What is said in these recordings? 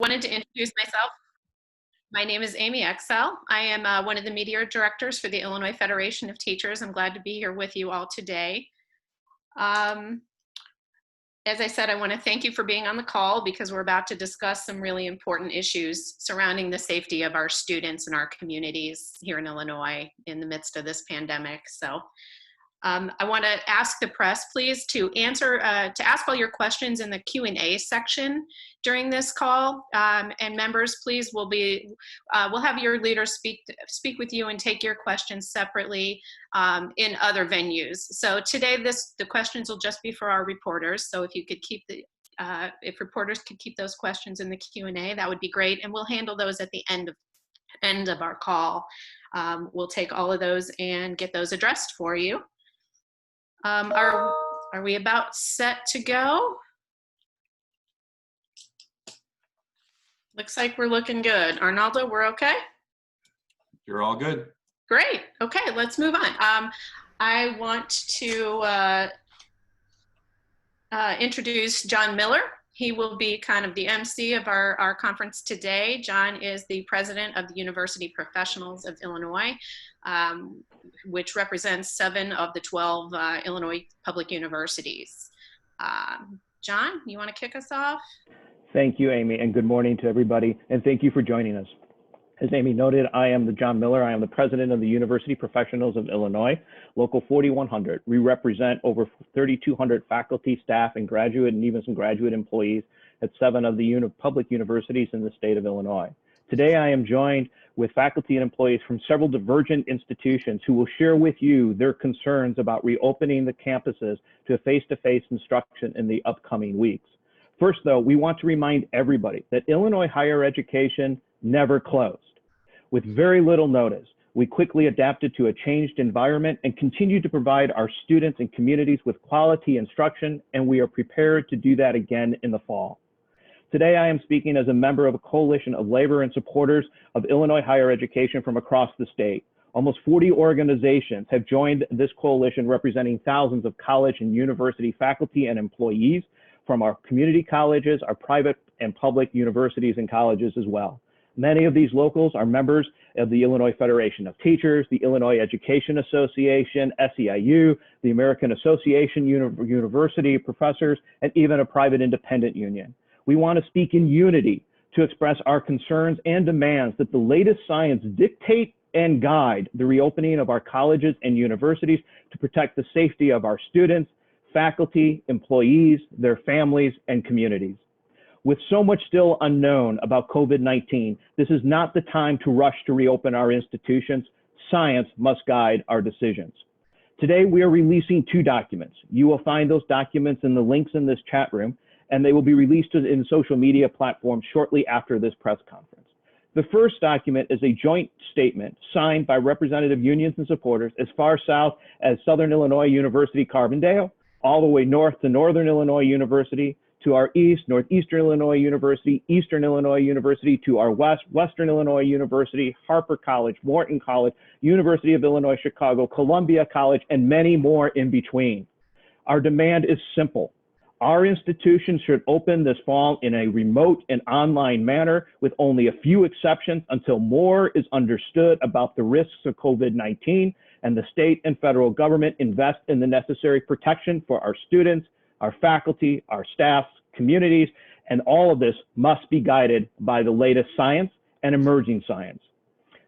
Wanted to introduce myself. My name is Amy Excel. I am one of the media directors for the Illinois Federation of Teachers. I'm glad to be here with you all today. As I said, I want to thank you for being on the call because we're about to discuss some really important issues surrounding the safety of our students and our communities here in Illinois in the midst of this pandemic. So I want to ask the press, please, to ask all your questions in the Q&A section during this call. And members, please, we'll have your leaders speak with you and take your questions separately in other venues. So today, the questions will just be for our reporters. So if you could keep if reporters could keep those questions in the Q&A, that would be great. And we'll handle those at the end of our call. We'll take all of those and get those addressed for you. Are we about set to go? Looks like we're looking good. Arnaldo, we're okay? You're all good. Great. Okay, let's move on. I want to introduce John Miller. He will be kind of the MC of our conference today. John is the president of the University Professionals of Illinois, which represents 7 of the 12 Illinois public universities. John, you want to kick us off? Thank you, Amy, and good morning to everybody, and thank you for joining us. As Amy noted, I am John Miller. I am the president of the University Professionals of Illinois, Local 4100. We represent over 3,200 faculty, staff, and graduate, and even some graduate employees at 7 of the public universities in the state of Illinois. Today, I am joined with faculty and employees from several divergent institutions who will share with you their concerns about reopening the campuses to face-to-face instruction in the upcoming weeks. First, though, we want to remind everybody that Illinois higher education never closed. With very little notice, we quickly adapted to a changed environment and continue to provide our students and communities with quality instruction, and we are prepared to do that again in the fall. Today, I am speaking as a member of a coalition of labor and supporters of Illinois higher education from across the state. Almost 40 organizations have joined this coalition representing thousands of college and university faculty and employees from our community colleges, our private and public universities and colleges as well. Many of these locals are members of the Illinois Federation of Teachers, the Illinois Education Association, SEIU, the American Association University Professors, and even a private independent union. We want to speak in unity to express our concerns and demands that the latest science dictate and guide the reopening of our colleges and universities to protect the safety of our students, faculty, employees, their families, and communities. With so much still unknown about COVID-19, this is not the time to rush to reopen our institutions. Science must guide our decisions. Today, we are releasing 2 documents. You will find those documents in the links in this chat room, and they will be released in social media platforms shortly after this press conference. The first document is a joint statement signed by representative unions and supporters as far south as Southern Illinois University Carbondale, all the way north to Northern Illinois University, to our east, Northeastern Illinois University, Eastern Illinois University, to our west, Western Illinois University, Harper College, Morton College, University of Illinois Chicago, Columbia College, and many more in between. Our demand is simple. Our institutions should open this fall in a remote and online manner with only a few exceptions until more is understood about the risks of COVID-19 and the state and federal government invest in the necessary protection for our students, our faculty, our staff, communities, and all of this must be guided by the latest science and emerging science.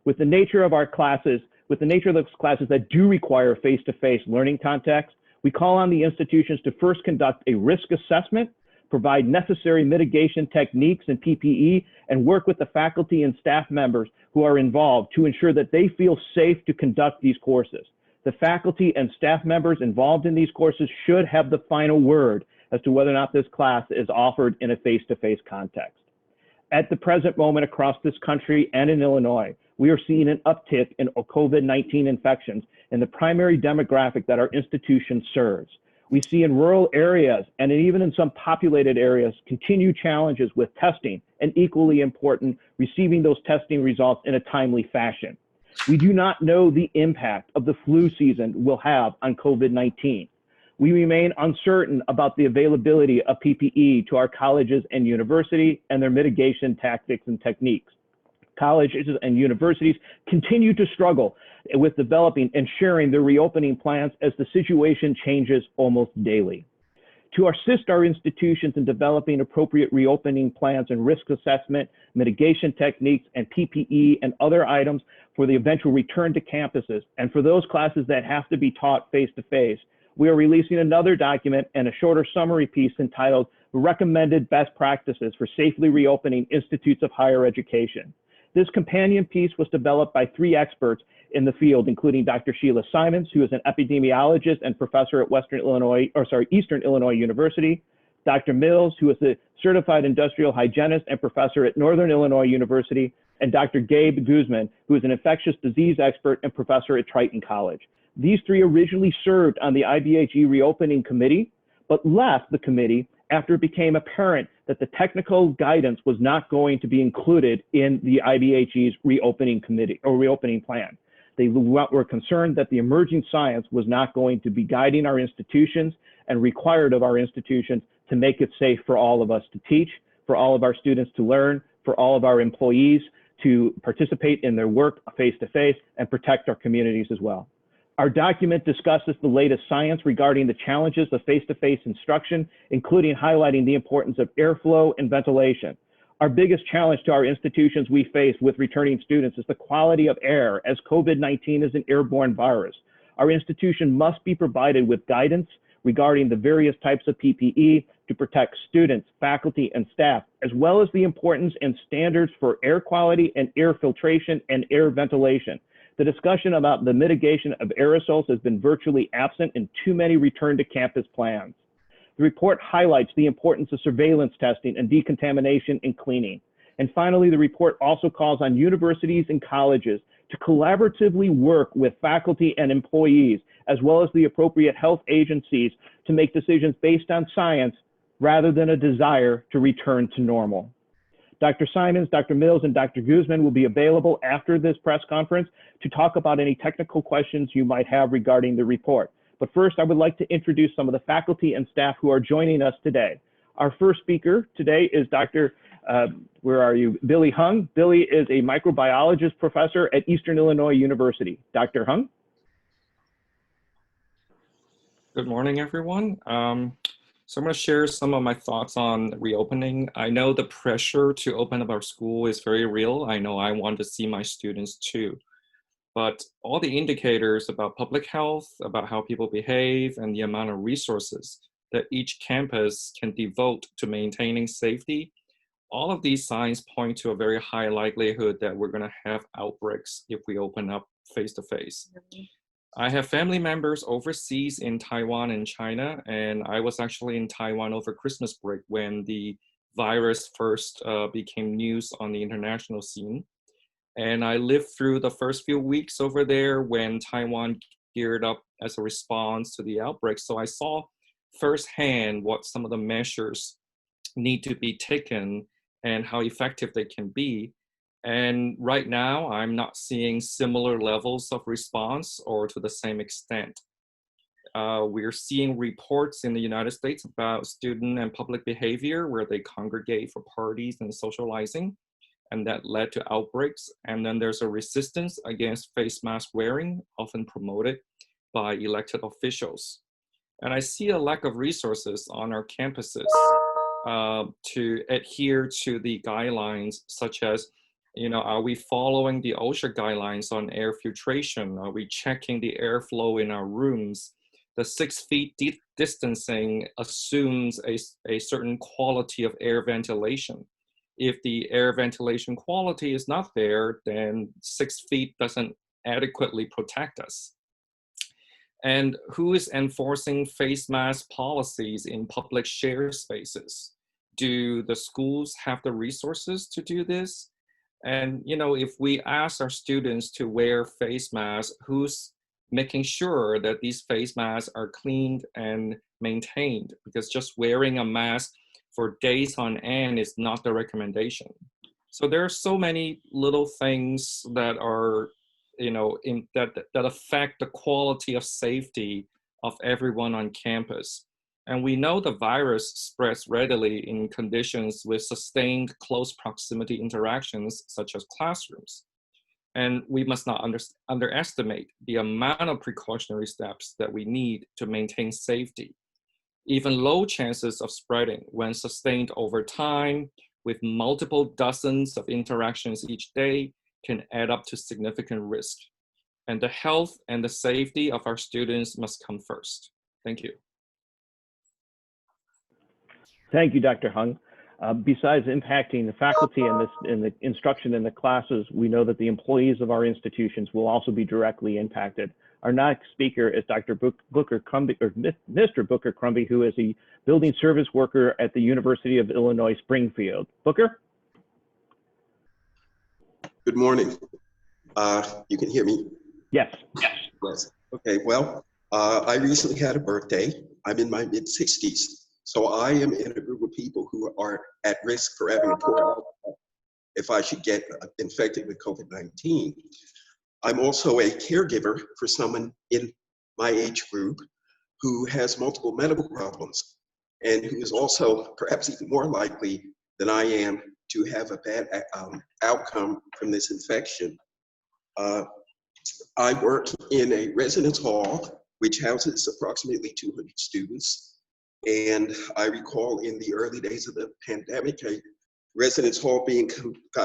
With the nature of our classes, those classes that do require face-to-face learning context, we call on the institutions to first conduct a risk assessment, provide necessary mitigation techniques and PPE, and work with the faculty and staff members who are involved to ensure that they feel safe to conduct these courses. The faculty and staff members involved in these courses should have the final word as to whether or not this class is offered in a face-to-face context. At the present moment across this country and in Illinois, we are seeing an uptick in COVID-19 infections in the primary demographic that our institution serves. We see in rural areas and even in some populated areas continued challenges with testing and equally important, receiving those testing results in a timely fashion. We do not know the impact of the flu season will have on COVID-19. We remain uncertain about the availability of PPE to our colleges and universities and their mitigation tactics and techniques. Colleges and universities continue to struggle with developing and sharing their reopening plans as the situation changes almost daily. To assist our institutions in developing appropriate reopening plans and risk assessment, mitigation techniques, and PPE and other items for the eventual return to campuses, and for those classes that have to be taught face-to-face, we are releasing another document and a shorter summary piece entitled Recommended Best Practices for Safely Reopening Institutes of Higher Education. This companion piece was developed by 3 experts in the field, including Dr. Sheila Simons, who is an epidemiologist and professor at Eastern Illinois University, Dr. Mills, who is a certified industrial hygienist and professor at Northern Illinois University, and Dr. Gabe Guzman, who is an infectious disease expert and professor at Triton College. These 3 originally served on the IBHE reopening committee, but left the committee after it became apparent that the technical guidance was not going to be included in the IBHE's reopening committee or reopening plan. They were concerned that the emerging science was not going to be guiding our institutions and required of our institutions to make it safe for all of us to teach, for all of our students to learn, for all of our employees to participate in their work face-to-face and protect our communities as well. Our document discusses the latest science regarding the challenges of face-to-face instruction, including highlighting the importance of airflow and ventilation. Our biggest challenge to our institutions we face with returning students is the quality of air, as COVID-19 is an airborne virus. Our institution must be provided with guidance regarding the various types of PPE to protect students, faculty, and staff, as well as the importance and standards for air quality and air filtration and air ventilation. The discussion about the mitigation of aerosols has been virtually absent in too many return to campus plans. The report highlights the importance of surveillance testing and decontamination and cleaning. And finally, the report also calls on universities and colleges to collaboratively work with faculty and employees, as well as the appropriate health agencies, to make decisions based on science rather than a desire to return to normal. Dr. Simons, Dr. Mills, and Dr. Guzman will be available after this press conference to talk about any technical questions you might have regarding the report. But first, I would like to introduce some of the faculty and staff who are joining us today. Our first speaker today is Dr. Billy Hung. Billy is a microbiologist professor at Eastern Illinois University. Dr. Hung? Good morning, everyone. So I'm going to share some of my thoughts on reopening. I know the pressure to open up our school is very real. I know I want to see my students too. But all the indicators about public health, about how people behave, and the amount of resources that each campus can devote to maintaining safety, all of these signs point to a very high likelihood that we're going to have outbreaks if we open up face-to-face. I have family members overseas in Taiwan and China, and I was actually in Taiwan over Christmas break when the virus first became news on the international scene. And I lived through the first few weeks over there when Taiwan geared up as a response to the outbreak. So I saw firsthand what some of the measures need to be taken and how effective they can be. And right now, I'm not seeing similar levels of response or to the same extent. We're seeing reports in the United States about student and public behavior where they congregate for parties and socializing, and that led to outbreaks. And then there's a resistance against face mask wearing, often promoted by elected officials. And I see a lack of resources on our campuses to adhere to the guidelines, such as, are we following the OSHA guidelines on air filtration? Are we checking the airflow in our rooms? The 6 feet distancing assumes a certain quality of air ventilation. If the air ventilation quality is not there, then 6 feet doesn't adequately protect us. And who is enforcing face mask policies in public shared spaces? Do the schools have the resources to do this? And, if we ask our students to wear face masks, who's making sure that these face masks are cleaned and maintained? Because just wearing a mask for days on end is not the recommendation. So there are so many little things that are, that affect the quality of safety of everyone on campus. And we know the virus spreads readily in conditions with sustained close proximity interactions, such as classrooms. And we must not underestimate the amount of precautionary steps that we need to maintain safety. Even low chances of spreading, when sustained over time with multiple dozens of interactions each day, can add up to significant risk. And the health and the safety of our students must come first. Thank you. Thank you, Dr. Hung. Besides impacting the faculty in the instruction in the classes, we know that the employees of our institutions will also be directly impacted. Our next speaker is Dr. Booker Crumby, or Mr. Booker Crumby, who is a building service worker at the University of Illinois Springfield. Booker? Good morning. You can hear me? Yes. Yes. Okay, well, I recently had a birthday. I'm in my mid-60s. So I am in a group of people who are at risk for having a poor outcome if I should get infected with COVID-19. I'm also a caregiver for someone in my age group who has multiple medical problems and who is also perhaps even more likely than I am to have a bad outcome from this infection. I work in a residence hall which houses approximately 200 students. And I recall in the early days of the pandemic, a residence hall being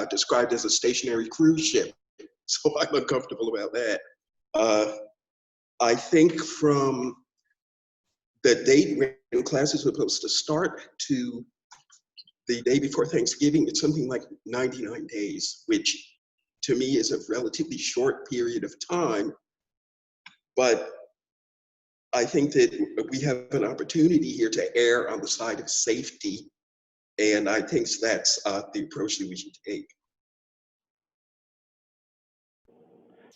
described as a stationary cruise ship. So I'm uncomfortable about that. I think from the date when classes were supposed to start to the day before Thanksgiving, it's something like 99 days, which to me is a relatively short period of time. But I think that we have an opportunity here to err on the side of safety, and I think that's the approach that we should take.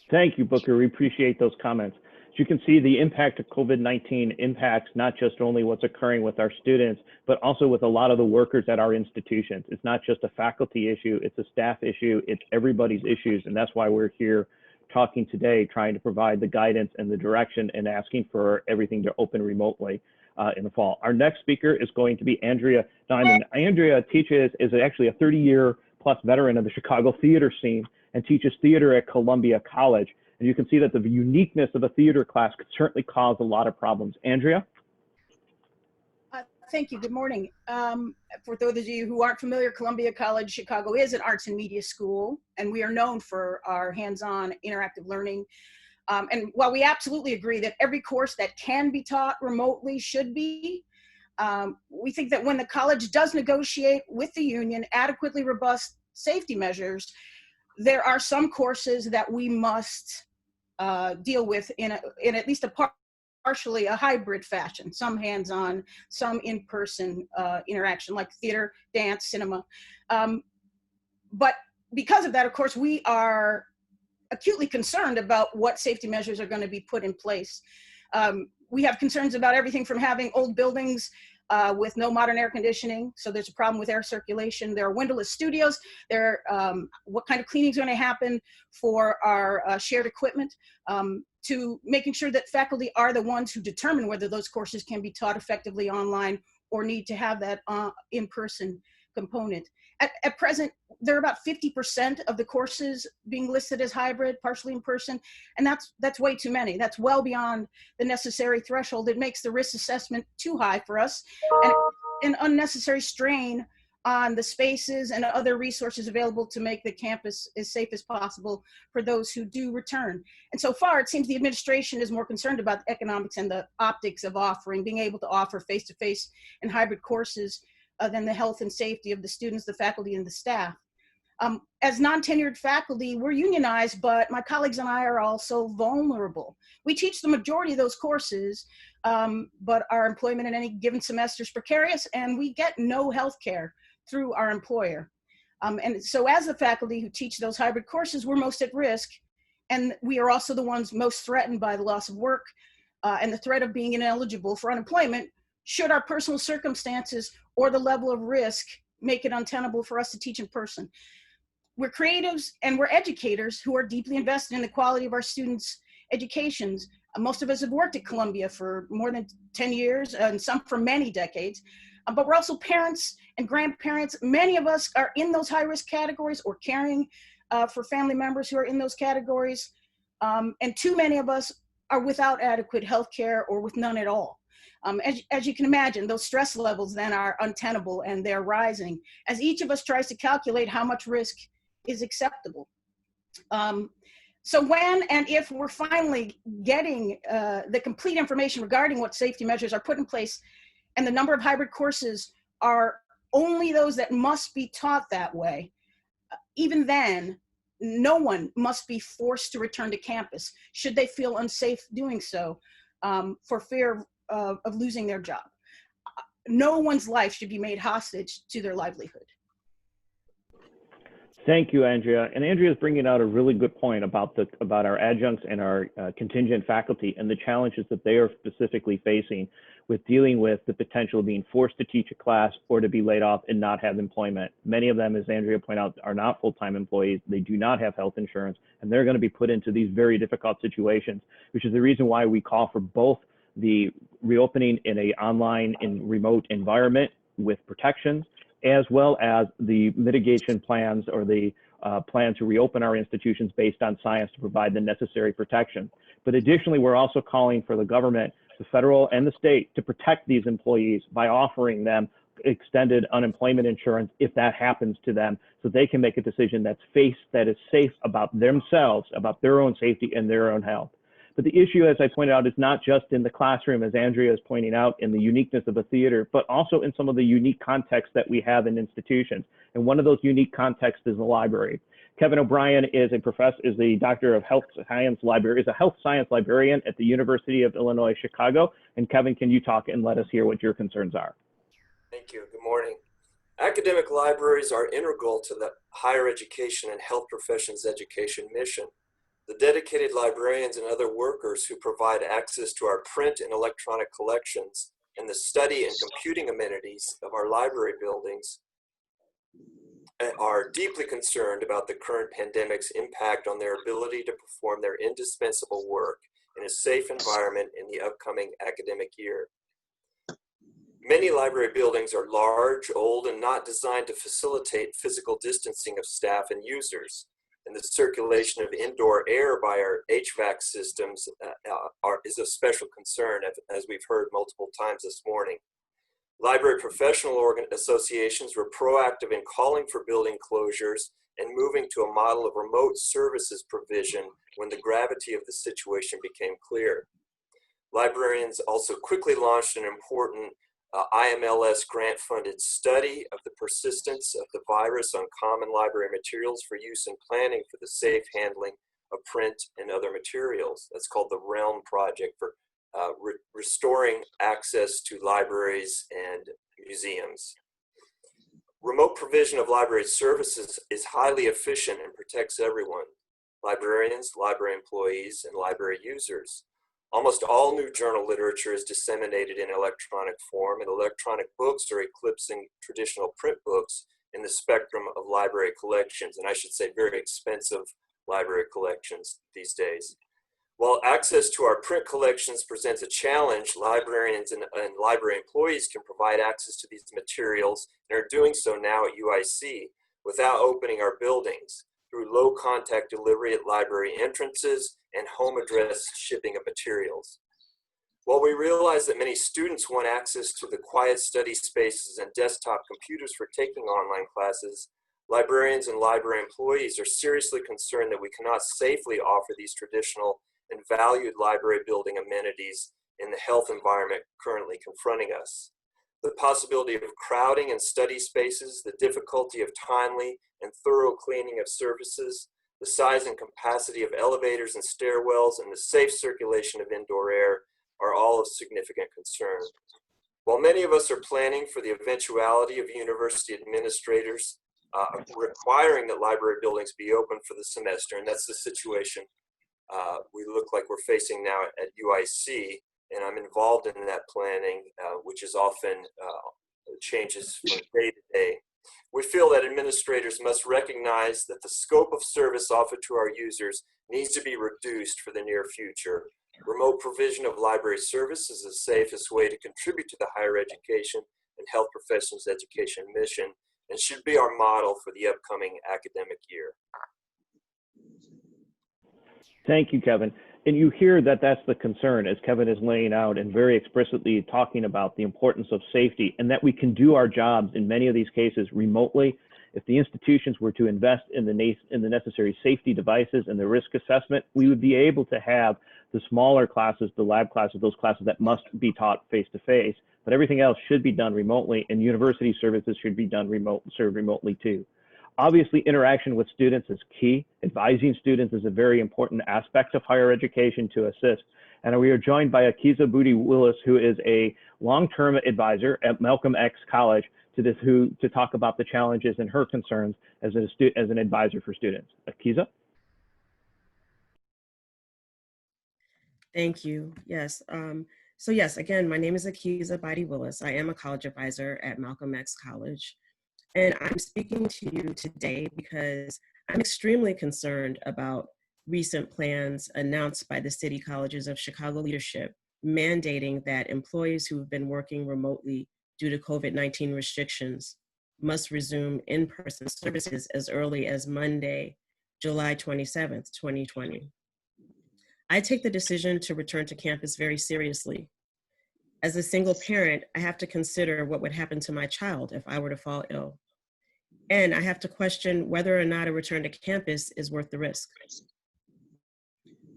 Thank you, Booker. We appreciate those comments. As you can see, the impact of COVID-19 impacts not just only what's occurring with our students, but also with a lot of the workers at our institutions. It's not just a faculty issue, it's a staff issue, it's everybody's issues, and that's why we're here talking today, trying to provide the guidance and the direction and asking for everything to open remotely in the fall. Our next speaker is going to be Andrea Diamond. Andrea is actually a 30-year plus veteran of the Chicago theater scene and teaches theater at Columbia College. And you can see that the uniqueness of a theater class could certainly cause a lot of problems. Andrea? Thank you. Good morning. For those of you who aren't familiar, Columbia College Chicago is an arts and media school, and we are known for our hands-on interactive learning. And while we absolutely agree that every course that can be taught remotely should be, we think that when the college does negotiate with the union adequately robust safety measures, there are some courses that we must deal with in at least partially a hybrid fashion, some hands-on, some in-person interaction, like theater, dance, cinema. But because of that, of course, we are acutely concerned about what safety measures are going to be put in place. We have concerns about everything from having old buildings with no modern air conditioning, so there's a problem with air circulation. There are windowless studios. What kind of cleaning is going to happen for our shared equipment, to making sure that faculty are the ones who determine whether those courses can be taught effectively online or need to have that in-person component. At present, there are about 50% of the courses being listed as hybrid, partially in person, and that's way too many. That's well beyond the necessary threshold. It makes the risk assessment too high for us, and an unnecessary strain on the spaces and other resources available to make the campus as safe as possible for those who do return. And so far, it seems the administration is more concerned about the economics and the optics of being able to offer face-to-face and hybrid courses than the health and safety of the students, the faculty, and the staff. As non-tenured faculty, we're unionized, but my colleagues and I are also vulnerable. We teach the majority of those courses, but our employment in any given semester is precarious, and we get no health care through our employer. And so as the faculty who teach those hybrid courses, we're most at risk, and we are also the ones most threatened by the loss of work and the threat of being ineligible for unemployment should our personal circumstances or the level of risk make it untenable for us to teach in person. We're creatives and we're educators who are deeply invested in the quality of our students' educations, Most of us have worked at Columbia for more than 10 years and some for many decades. But we're also parents and grandparents. Many of us are in those high-risk categories or caring for family members who are in those categories. And too many of us are without adequate health care or with none at all. As you can imagine, those stress levels then are untenable and they're rising as each of us tries to calculate how much risk is acceptable. So when and if we're finally getting the complete information regarding what safety measures are put in place, and the number of hybrid courses are only those that must be taught that way, even then, no one must be forced to return to campus should they feel unsafe doing so for fear of losing their job. No one's life should be made hostage to their livelihood. Thank you, Andrea. And Andrea is bringing out a really good point about our adjuncts and our contingent faculty and the challenges that they are specifically facing with dealing with the potential of being forced to teach a class or to be laid off and not have employment. Many of them, as Andrea pointed out, are not full-time employees. They do not have health insurance, and they're going to be put into these very difficult situations, which is the reason why we call for both the reopening in an online and remote environment with protections, as well as the mitigation plans or the plan to reopen our institutions based on science to provide the necessary protection. But additionally, we're also calling for the government, the federal and the state, to protect these employees by offering them extended unemployment insurance if that happens to them, so they can make a decision that is safe about themselves, about their own safety and their own health. But the issue, as I pointed out, is not just in the classroom, as Andrea is pointing out, in the uniqueness of a theater, but also in some of the unique contexts that we have in institutions. And one of those unique contexts is the library. Kevin O'Brien is the Doctor of Health Science Library, is a health science librarian at the University of Illinois, Chicago. And Kevin, can you talk and let us hear what your concerns are? Thank you. Good morning. Academic libraries are integral to the higher education and health professions education mission. The dedicated librarians and other workers who provide access to our print and electronic collections and the study and computing amenities of our library buildings are deeply concerned about the current pandemic's impact on their ability to perform their indispensable work in a safe environment in the upcoming academic year. Many library buildings are large, old, and not designed to facilitate physical distancing of staff and users. And the circulation of indoor air by our HVAC systems is of special concern, as we've heard multiple times this morning. Library professional associations were proactive in calling for building closures and moving to a model of remote services provision when the gravity of the situation became clear. Librarians also quickly launched an important IMLS grant-funded study of the persistence of the virus on common library materials for use in planning for the safe handling of print and other materials. That's called the REALM project for restoring access to libraries and museums. Remote provision of library services is highly efficient and protects everyone: librarians, library employees, and library users. Almost all new journal literature is disseminated in electronic form, and electronic books are eclipsing traditional print books in the spectrum of library collections, and I should say very expensive library collections these days. While access to our print collections presents a challenge, librarians and library employees can provide access to these materials and are doing so now at UIC without opening our buildings, through low contact delivery at library entrances and home address shipping of materials. While we realize that many students want access to the quiet study spaces and desktop computers for taking online classes, librarians and library employees are seriously concerned that we cannot safely offer these traditional and valued library building amenities in the health environment currently confronting us. The possibility of crowding in study spaces, the difficulty of timely and thorough cleaning of surfaces, the size and capacity of elevators and stairwells, and the safe circulation of indoor air are all of significant concern. While many of us are planning for the eventuality of university administrators requiring that library buildings be open for the semester, and that's the situation we look like we're facing now at UIC, and I'm involved in that planning, which is often changes from day to day. We feel that administrators must recognize that the scope of service offered to our users needs to be reduced for the near future Remote provision of library service is the safest way to contribute to the higher education and health professions education mission and should be our model for the upcoming academic year. Thank you, Kevin. And you hear that that's the concern, as Kevin is laying out and very explicitly talking about the importance of safety and that we can do our jobs in many of these cases remotely. If the institutions were to invest in the necessary safety devices and the risk assessment, we would be able to have the smaller classes, the lab classes, those classes that must be taught face-to-face, but everything else should be done remotely, and university services should be done served remotely too. Obviously, interaction with students is key. Advising students is a very important aspect of higher education to assist. And we are joined by Akiza Budi-Willis, who is a long-term advisor at Malcolm X College, to talk about the challenges and her concerns as an advisor for students. Akiza? Thank you. Yes. So yes, again, my name is Akiza Budi-Willis. I am a college advisor at Malcolm X College. And I'm speaking to you today because I'm extremely concerned about recent plans announced by the City Colleges of Chicago leadership mandating that employees who have been working remotely due to COVID-19 restrictions must resume in-person services as early as Monday, July 27th, 2020. I take the decision to return to campus very seriously. As a single parent, I have to consider what would happen to my child if I were to fall ill. And I have to question whether or not a return to campus is worth the risk.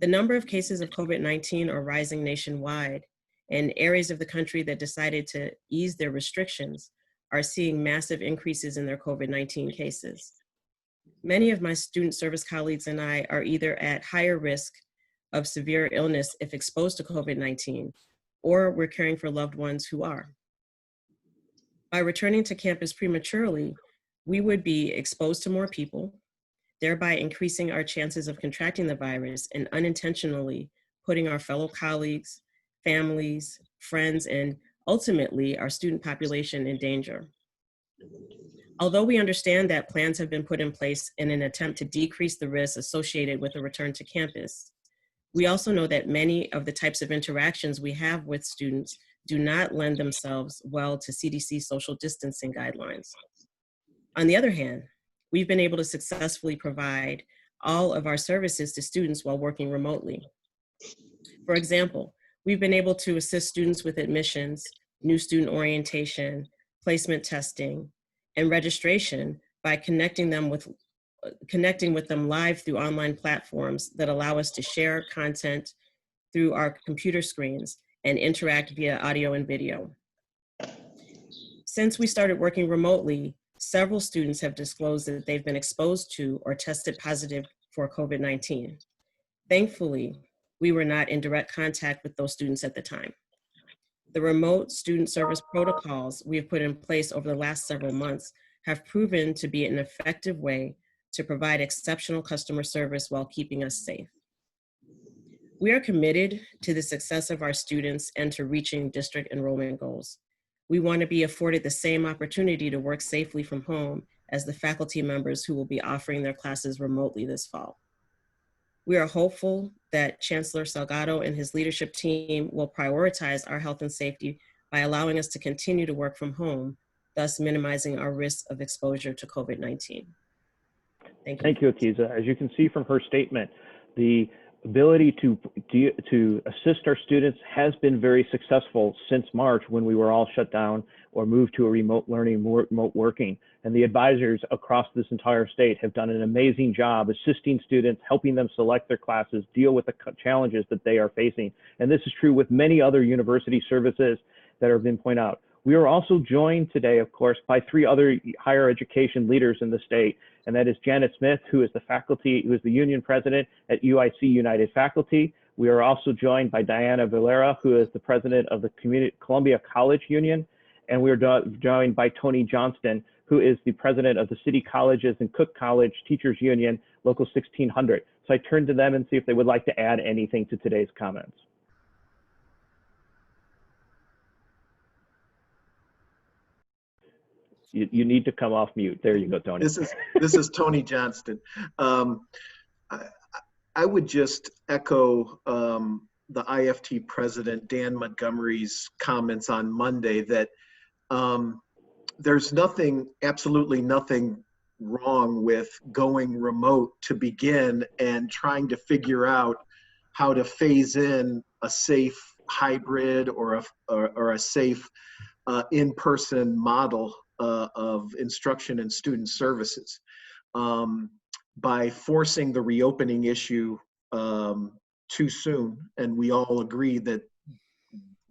The number of cases of COVID-19 are rising nationwide, and areas of the country that decided to ease their restrictions are seeing massive increases in their COVID-19 cases. Many of my student service colleagues and I are either at higher risk of severe illness if exposed to COVID-19, or we're caring for loved ones who are. By returning to campus prematurely, we would be exposed to more people, thereby increasing our chances of contracting the virus and unintentionally putting our fellow colleagues, families, friends, and ultimately our student population in danger. Although we understand that plans have been put in place in an attempt to decrease the risks associated with a return to campus, we also know that many of the types of interactions we have with students do not lend themselves well to CDC social distancing guidelines. On the other hand, we've been able to successfully provide all of our services to students while working remotely. For example, we've been able to assist students with admissions, new student orientation, placement testing, and registration by connecting with them live through online platforms that allow us to share content through our computer screens and interact via audio and video. Since we started working remotely, several students have disclosed that they've been exposed to or tested positive for COVID-19. Thankfully, we were not in direct contact with those students at the time. The remote student service protocols we have put in place over the last several months have proven to be an effective way to provide exceptional customer service while keeping us safe. We are committed to the success of our students and to reaching district enrollment goals. We want to be afforded the same opportunity to work safely from home as the faculty members who will be offering their classes remotely this fall. We are hopeful that Chancellor Salgado and his leadership team will prioritize our health and safety by allowing us to continue to work from home, thus minimizing our risk of exposure to COVID-19. Thank you. Thank you, Akiza. As you can see from her statement, the ability to assist our students has been very successful since March, when we were all shut down or moved to a remote learning, remote working. And the advisors across this entire state have done an amazing job assisting students, helping them select their classes, deal with the challenges that they are facing. And this is true with many other university services that have been pointed out. We are also joined today, of course, by 3 other higher education leaders in the state, and that is Janet Smith, who is the union president at UIC United Faculty. We are also joined by Diana Valera, who is the president of the Columbia College Union, and we are joined by Tony Johnston, who is the president of the City Colleges and Cook College Teachers Union, Local 1600. So I turn to them and see if they would like to add anything to today's comments. You need to come off mute. There you go, Tony. This is Tony Johnston. I would just echo the IFT president, Dan Montgomery's comments on Monday that there's absolutely nothing wrong with going remote to begin and trying to figure out how to phase in a safe hybrid or a safe in-person model of instruction and student services. By forcing the reopening issue too soon, and we all agree that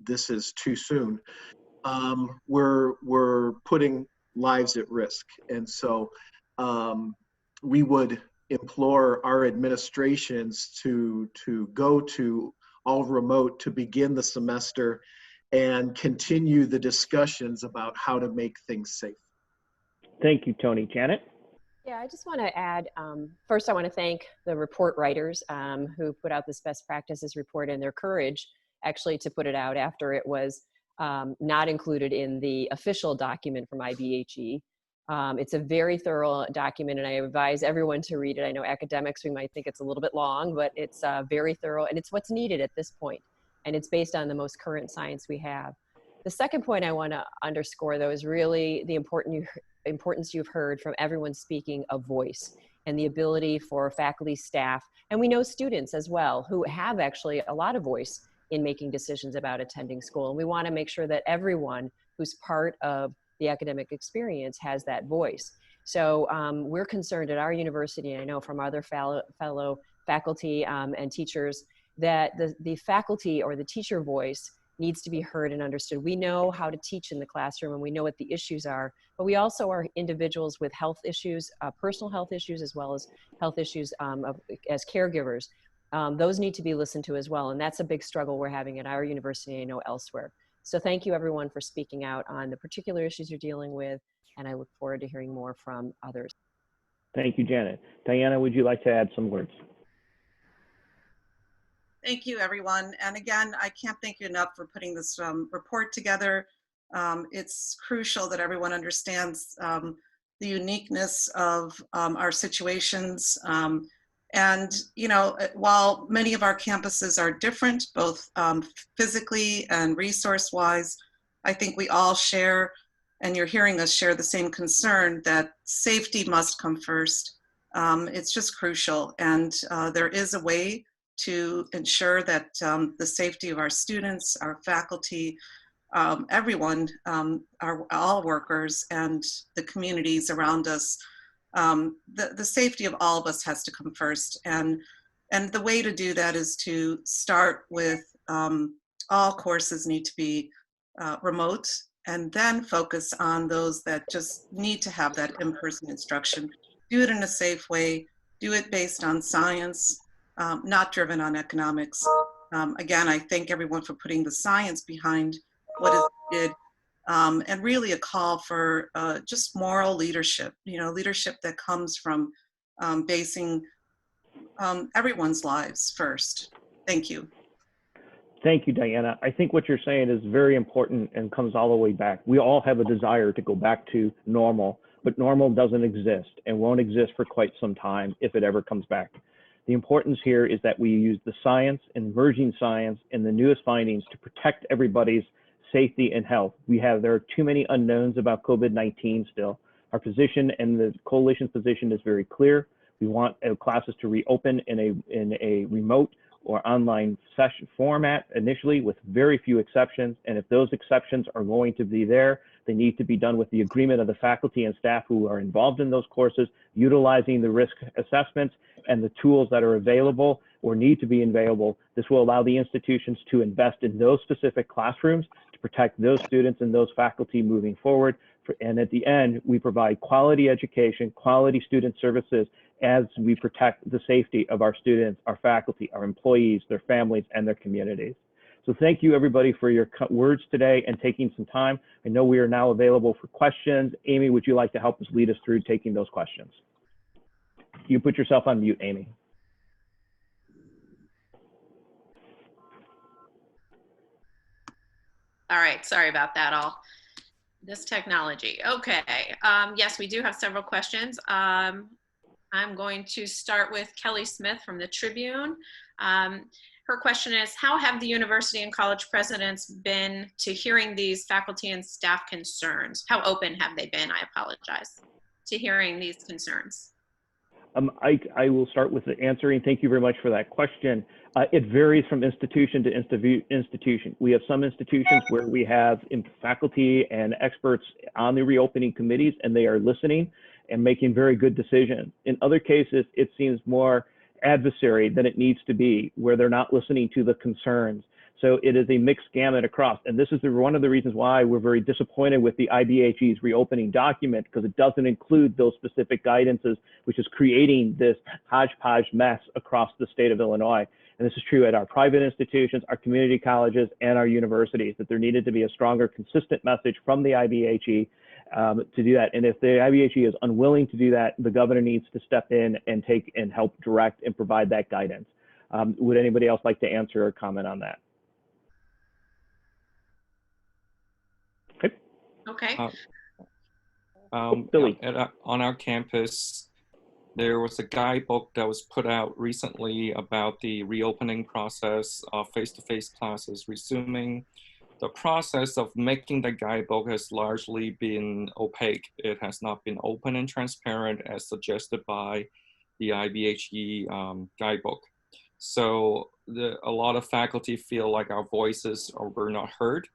this is too soon, we're putting lives at risk. And so we would implore our administrations to go to all remote to begin the semester and continue the discussions about how to make things safe. Thank you, Tony. Janet? Yeah, I just want to add, first I want to thank the report writers who put out this best practices report and their courage actually to put it out after it was not included in the official document from IBHE. It's a very thorough document and I advise everyone to read it. I know academics, we might think it's a little bit long, but it's very thorough and it's what's needed at this point. And it's based on the most current science we have. The second point I want to underscore though is really the importance you've heard from everyone speaking of voice and the ability for faculty, staff, and we know students as well who have actually a lot of voice in making decisions about attending school. And we want to make sure that everyone who's part of the academic experience has that voice. So we're concerned at our university, and I know from other fellow faculty and teachers, that the faculty or the teacher voice needs to be heard and understood. We know how to teach in the classroom and we know what the issues are, but we also are individuals with health issues, personal health issues, as well as health issues as caregivers. Those need to be listened to as well. And that's a big struggle we're having at our university, I know elsewhere. So thank you everyone for speaking out on the particular issues you're dealing with. And I look forward to hearing more from others. Thank you, Janet. Diana, would you like to add some words? Thank you, everyone. And again, I can't thank you enough for putting this report together. It's crucial that everyone understands the uniqueness of our situations. And, you know, while many of our campuses are different, both physically and resource-wise, I think we all share, and you're hearing us share the same concern that safety must come first. It's just crucial. And there is a way to ensure that the safety of our students, our faculty, everyone, all workers and the communities around us, the safety of all of us has to come first. And the way to do that is to start with all courses need to be remote, and then focus on those that just need to have that in-person instruction. Do it in a safe way, do it based on science, not driven on economics. Again, I thank everyone for putting the science behind what is needed, and really a call for just moral leadership, you know, leadership that comes from basing everyone's lives first. Thank you. Thank you, Diana. I think what you're saying is very important and comes all the way back. We all have a desire to go back to normal, but normal doesn't exist and won't exist for quite some time if it ever comes back. The importance here is that we use the science, emerging science, and the newest findings to protect everybody's safety and health. There are too many unknowns about COVID-19 still. Our position and the coalition's position is very clear. We want classes to reopen in a remote or online session format initially with very few exceptions. And if those exceptions are going to be there, they need to be done with the agreement of the faculty and staff who are involved in those courses, utilizing the risk assessments and the tools that are available or need to be available. This will allow the institutions to invest in those specific classrooms to protect those students and those faculty moving forward. And at the end, we provide quality education, quality student services as we protect the safety of our students, our faculty, our employees, their families, and their communities. So thank you everybody for your words today and taking some time. I know we are now available for questions. Amy, would you like to help us lead us through taking those questions? You put yourself on mute, Amy. All right, sorry about that all. This technology, okay. Yes, we do have several questions. I'm going to start with Kelly Smith from the Tribune. Her question is, how have the university and college presidents been to hearing these faculty and staff concerns? How open have they been, I apologize, to hearing these concerns? I will start with the answering. Thank you very much for that question. It varies from institution to institution. We have some institutions where we have faculty and experts on the reopening committees, and they are listening and making very good decisions. In other cases, it seems more adversary than it needs to be, where they're not listening to the concerns. So it is a mixed gamut across. And this is one of the reasons why we're very disappointed with the IBHE's reopening document, because it doesn't include those specific guidances, which is creating this hodgepodge mess across the state of Illinois. And this is true at our private institutions, our community colleges, and our universities, that there needed to be a stronger, consistent message from the IBHE to do that. And if the IBHE is unwilling to do that, the governor needs to step in and take and help direct and provide that guidance. Would anybody else like to answer or comment on that? Okay. Billy. On our campus, there was a guidebook that was put out recently about the reopening process of face-to-face classes resuming. The process of making the guidebook has largely been opaque. It has not been open and transparent as suggested by the IBHE guidebook. So a lot of faculty feel like our voices were not heard.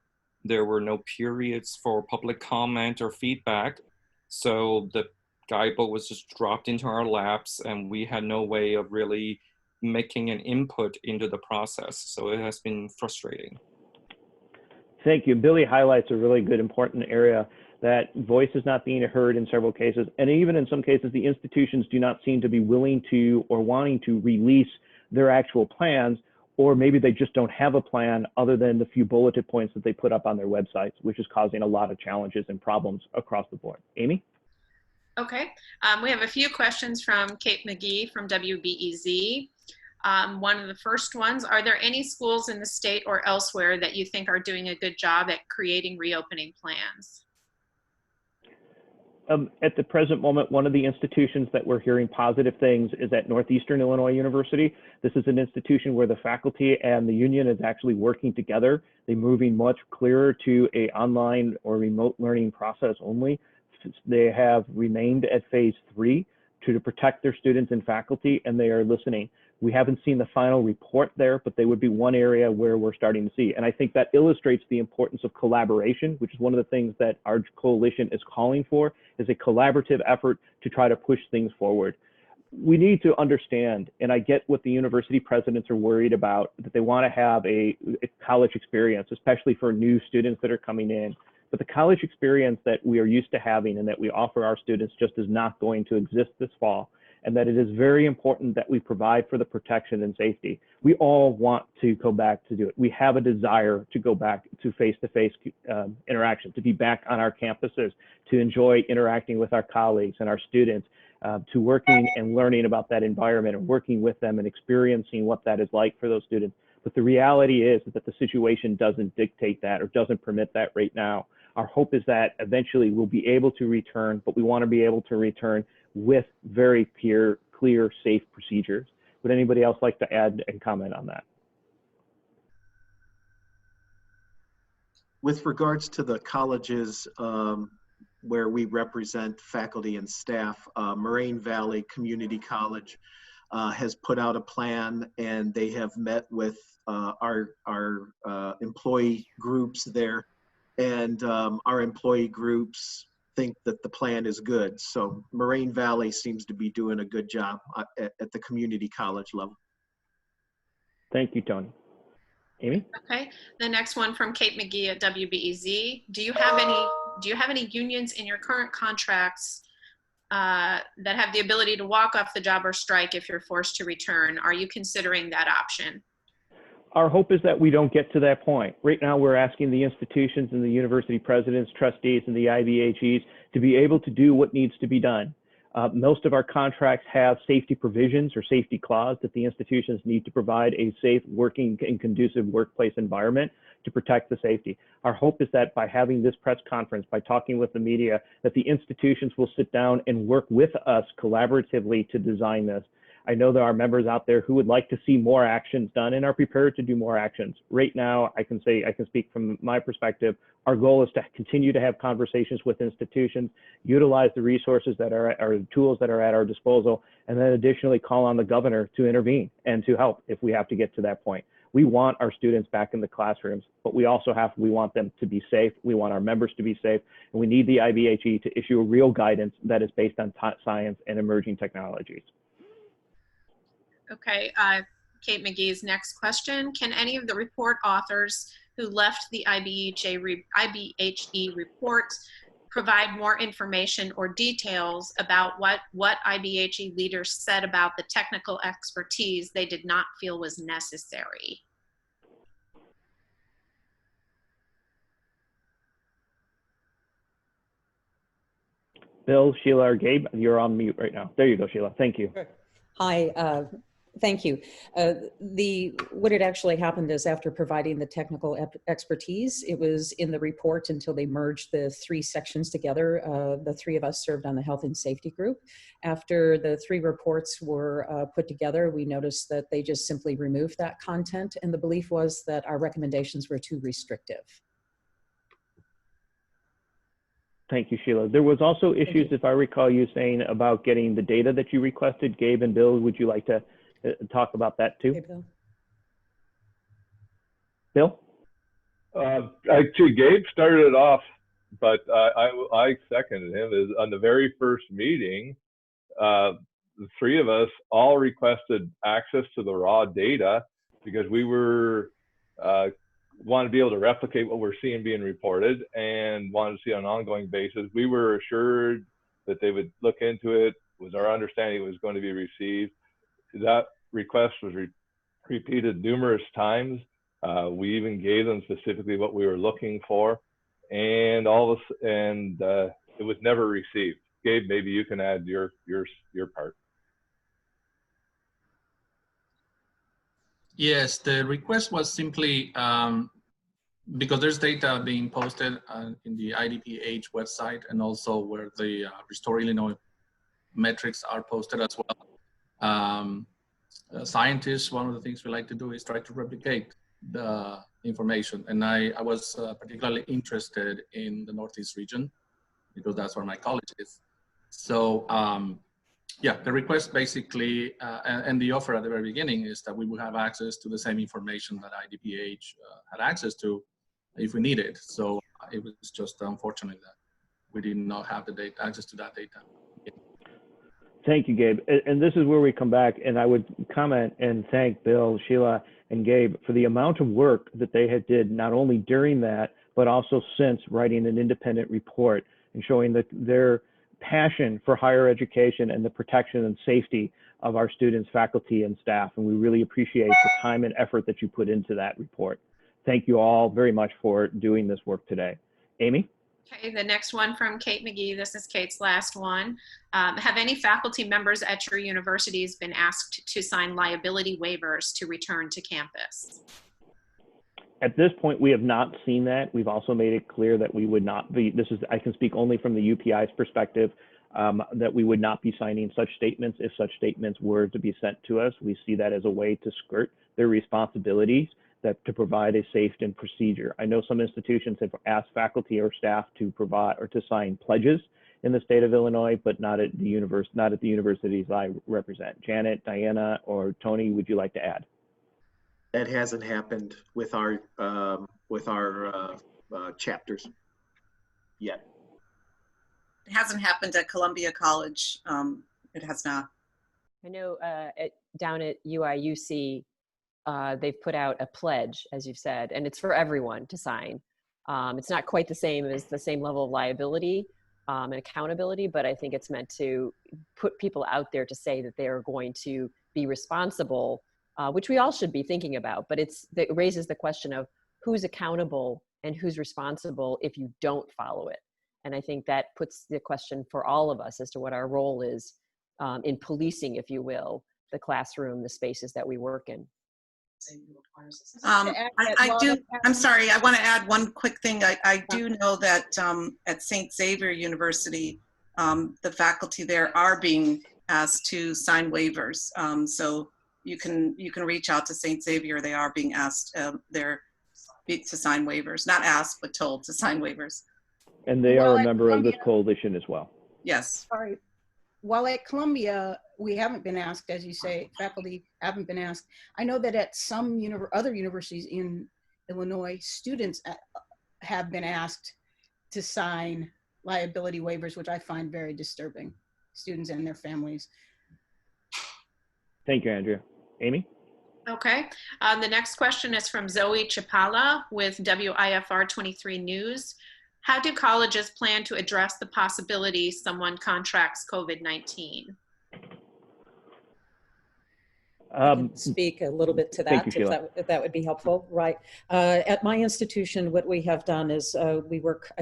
There were no periods for public comment or feedback. So the guidebook was just dropped into our laps and we had no way of really making an input into the process. So it has been frustrating. Thank you. Billy highlights a really good, important area, that voice is not being heard in several cases. And even in some cases, the institutions do not seem to be willing to or wanting to release their actual plans, or maybe they just don't have a plan other than the few bulleted points that they put up on their websites, which is causing a lot of challenges and problems across the board. Amy? Okay, we have a few questions from Kate McGee from WBEZ. One of the first ones, are there any schools in the state or elsewhere that you think are doing a good job at creating reopening plans? At the present moment, one of the institutions that we're hearing positive things is at Northeastern Illinois University. This is an institution where the faculty and the union is actually working together. They're moving much clearer to an online or remote learning process only. They have remained at phase 3 to protect their students and faculty, and they are listening. We haven't seen the final report there, but they would be one area where we're starting to see. And I think that illustrates the importance of collaboration, which is one of the things that our coalition is calling for, is a collaborative effort to try to push things forward. We need to understand, and I get what the university presidents are worried about, that they want to have a college experience, especially for new students that are coming in. But the college experience that we are used to having and that we offer our students just is not going to exist this fall. And that it is very important that we provide for the protection and safety. We all want to go back to do it. We have a desire to go back to face-to-face interaction, to be back on our campuses, to enjoy interacting with our colleagues and our students, to working and learning about that environment and working with them and experiencing what that is like for those students. But the reality is that the situation doesn't dictate that or doesn't permit that right now. Our hope is that eventually we'll be able to return, but we want to be able to return with very clear, safe procedures. Would anybody else like to add and comment on that? With regards to the colleges where we represent faculty and staff, Moraine Valley Community College has put out a plan, and they have met with our employee groups there, and our employee groups think that the plan is good. So Moraine Valley seems to be doing a good job at the community college level. Thank you, Tony. Amy? Okay, the next one from Kate McGee at WBEZ. Do you have any unions in your current contracts that have the ability to walk off the job or strike if you're forced to return? Are you considering that option? Our hope is that we don't get to that point. Right now, we're asking the institutions and the university presidents, trustees, and the IBHEs to be able to do what needs to be done. Most of our contracts have safety provisions or safety clause that the institutions need to provide a safe, working, and conducive workplace environment to protect the safety. Our hope is that by having this press conference, by talking with the media, that the institutions will sit down and work with us collaboratively to design this. I know there are members out there who would like to see more actions done and are prepared to do more actions. Right now, I can speak from my perspective, our goal is to continue to have conversations with institutions, utilize the resources that are, or tools that are at our disposal, and then additionally call on the governor to intervene and to help if we have to get to that point. We want our students back in the classrooms, but we want them to be safe. We want our members to be safe, and we need the IBHE to issue a real guidance that is based on science and emerging technologies. Okay, Kate McGee's next question. Can any of the report authors who left the IBHE report provide more information or details about what IBHE leaders said about the technical expertise they did not feel was necessary? Bill, Sheila, or Gabe, you're on mute right now. There you go, Sheila. Thank you. Hi, thank you. What had actually happened is after providing the technical expertise, it was in the report until they merged the three sections together. The three of us served on the health and safety group. After the three reports were put together, we noticed that they just simply removed that content, and the belief was that our recommendations were too restrictive. Thank you, Sheila. There was also issues, if I recall you saying about getting the data that you requested. Gabe and Bill, would you like to talk about that too? Okay, Bill? Bill? Actually, Gabe started it off, but I seconded him. Is on the very first meeting, the three of us all requested access to the raw data because we were want to be able to replicate what we're seeing being reported and wanted to see on an ongoing basis. We were assured that they would look into it. It was our understanding it was going to be received. That request was repeated numerous times. We even gave them specifically what we were looking for, and it was never received. Gabe, maybe you can add your part. Yes, the request was simply because there's data being posted in the IDPH website and also where the Restore Illinois metrics are posted as well. Scientists, one of the things we like to do is try to replicate the information. And I was particularly interested in the Northeast region because that's where my college is. So yeah, the request basically, and the offer at the very beginning is that we would have access to the same information that IDPH had access to if we need it. So it was just unfortunate that we did not have the access to that data. Thank you, Gabe. And this is where we come back, and I would comment and thank Bill, Sheila, and Gabe for the amount of work that they had did, not only during that, but also since writing an independent report and showing that their passion for higher education and the protection and safety of our students, faculty, and staff. And we really appreciate the time and effort that you put into that report. Thank you all very much for doing this work today. Amy? Okay, the next one from Kate McGee. This is Kate's last one. Have any faculty members at your universities been asked to sign liability waivers to return to campus? At this point, we have not seen that. We've also made it clear that we would not be, I can speak only from the UPI's perspective, that we would not be signing such statements if such statements were to be sent to us. We see that as a way to skirt their responsibilities to provide a safe and procedure. I know some institutions have asked faculty or staff to provide or to sign pledges in the state of Illinois, but not at the universities I represent. Janet, Diana, or Tony, would you like to add? That hasn't happened with our chapters yet. It hasn't happened at Columbia College. It has not. I know down at UIUC, they've put out a pledge, as you've said, and it's for everyone to sign. It's not quite the same as the same level of liability and accountability, but I think it's meant to put people out there to say that they are going to be responsible, which we all should be thinking about, but it raises the question of who's accountable and who's responsible if you don't follow it. And I think that puts the question for all of us as to what our role is in policing, if you will, the classroom, the spaces that we work in. I'm sorry, I want to add one quick thing. I do know that at St. Xavier University, the faculty there are being asked to sign waivers. So you can reach out to St. Xavier. They are being asked there to sign waivers. Not asked, but told to sign waivers. And they are a member of this coalition as well. Yes. Sorry. While at Columbia, we haven't been asked, as you say, faculty haven't been asked. I know that at some other universities in Illinois, students have been asked to sign liability waivers, which I find very disturbing, students and their families. Thank you, Andrea. Amy? Okay. The next question is from Zoe Chapala with WIFR 23 News. How do colleges plan to address the possibility someone contracts COVID-19? I can speak a little bit to that, Thank you, if that would be helpful. Right. At my institution, what we have done is I